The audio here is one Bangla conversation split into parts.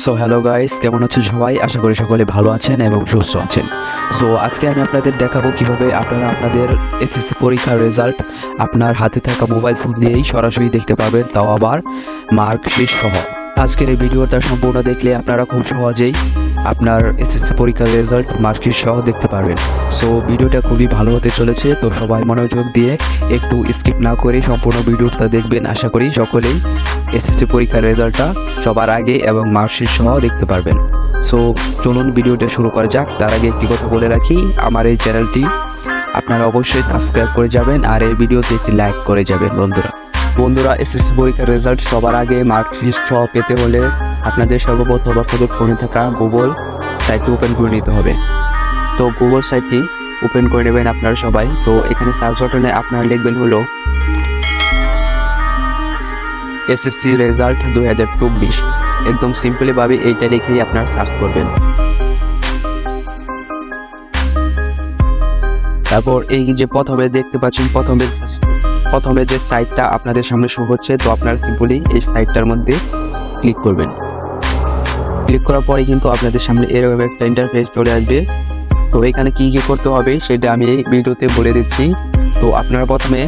সো হ্যালো গাইস, কেমন আছেন সবাই? আশা করি সকলে ভালো আছেন এবং সুস্থ আছেন। সো আজকে আমি আপনাদের দেখাবো কিভাবে আপনারা আপনাদের এসএসসি পরীক্ষার রেজাল্ট আপনার হাতে থাকা মোবাইল ফোন দিয়েই সরাসরি দেখতে পাবেন, তাও আবার মার্কশিট সহ। আজকের এই ভিডিওটা সম্পূর্ণ দেখলে আপনারা খুব সহজেই আপনার এসএসসি পরীক্ষার রেজাল্ট মার্কশিট সহ দেখতে পারবেন। সো ভিডিওটা খুবই ভালো হতে চলেছে, তো সবাই মনোযোগ দিয়ে একটু স্কিপ না করে সম্পূর্ণ ভিডিওটা দেখবেন। আশা করি সকলেই এসএসসি পরীক্ষার রেজাল্টটা সবার আগে এবং মার্কশিট সহ দেখতে পারবেন। সো চলুন ভিডিওটা শুরু করা যাক। তার আগে একটি কথা বলে রাখি, আমার এই চ্যানেলটি আপনারা অবশ্যই সাবস্ক্রাইব করে যাবেন আর এই ভিডিওতে একটি লাইক করে যাবেন। বন্ধুরা এসএসসি পরীক্ষার রেজাল্ট সবার আগে মার্কশিট সহ পেতে হলে আপনাদের সর্বপ্রথম আপনাদের ফোনে থাকা গুগল সাইটটি ওপেন করে নিতে হবে। তো গুগল সাইটটি ওপেন করে নেবেন আপনারা সবাই। তো এখানে সার্চ বাটনে আপনারা লিখবেন হলো এসএসসি রেজাল্ট 2024। একদম সিম্পলিভাবে এইটা লিখেই আপনারা সার্চ করবেন। তারপর এই যে প্রথমে দেখতে পাচ্ছেন, প্রথমে যে সাইটটা আপনাদের সামনে শো হচ্ছে, তো আপনারা সিম্পলি এই সাইটটার মধ্যে ক্লিক করবেন। ক্লিক করার পরে কিন্তু আপনাদের সামনে এরকম একটা ইন্টারফেস চলে আসবে। তো এখানে কি করতে হবে সেটা আমি এই ভিডিওতে বলে দিচ্ছি। তো আপনারা প্রথমে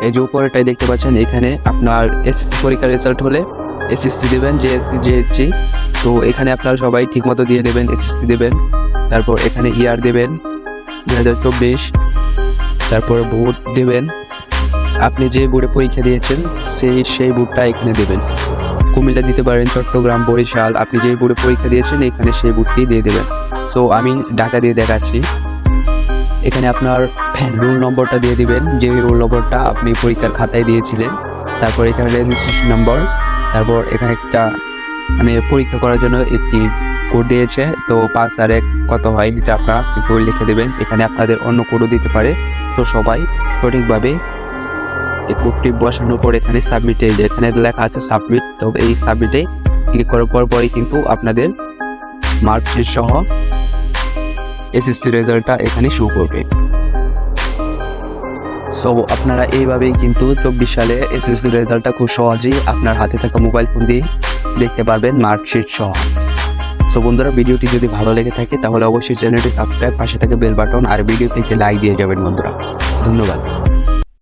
এই যে উপরেটাই দেখতে পাচ্ছেন, এখানে আপনার এসএসসি পরীক্ষার রেজাল্ট হলে এসএসসি দেবেন, জিএসসি। তো এখানে আপনারা সবাই ঠিকমতো দিয়ে দেবেন, এসএসসি দেবেন। তারপর এখানে ইয়ার দেবেন 2024। তারপর বোর্ড দেবেন, আপনি যে বোর্ডে পরীক্ষা দিয়েছেন সেই বোর্ডটা এখানে দেবেন। কুমিল্লা দিতে পারেন, চট্টগ্রাম, বরিশাল, আপনি যে বোর্ডে পরীক্ষা দিয়েছেন এখানে সেই বোর্ডটি দিয়ে দেবেন। সো আমি ঢাকা দিয়ে দেখাচ্ছি। এখানে আপনার রোল নম্বরটা দিয়ে দিবেন, যে রোল নম্বরটা আপনি পরীক্ষার খাতায় দিয়েছিলেন। তারপর এখানে রেজিস্ট্রেশন নম্বর। তারপর এখানে একটা পরীক্ষা করার জন্য একটি কোড দিয়েছে, তো 5 আর 1 কত হয় এটা আপনারা কোড লিখে দেবেন। এখানে আপনাদের অন্য কোডও দিতে পারে। তো সবাই সঠিকভাবে এই কোডটি বসানোর পর এখানে সাবমিটে, এখানে লেখা আছে সাবমিট। তো এই সাবমিটে ক্লিক করার পরই কিন্তু আপনাদের মার্কশিট সহ এসএসসি রেজাল্টটা এখানে শো করবে। সো আপনারা এইভাবেই কিন্তু 24 সালে এসএসসি রেজাল্টটা খুব সহজেই আপনার হাতে থাকা মোবাইল ফোন দিয়ে দেখতে পারবেন মার্কশিট সহ। সো বন্ধুরা, ভিডিওটি যদি ভালো লেগে থাকে তাহলে অবশ্যই চ্যানেলটি সাবস্ক্রাইব, পাশে থাকে বেল বাটন আর ভিডিওতে একটি লাইক দিয়ে যাবেন বন্ধুরা। ধন্যবাদ।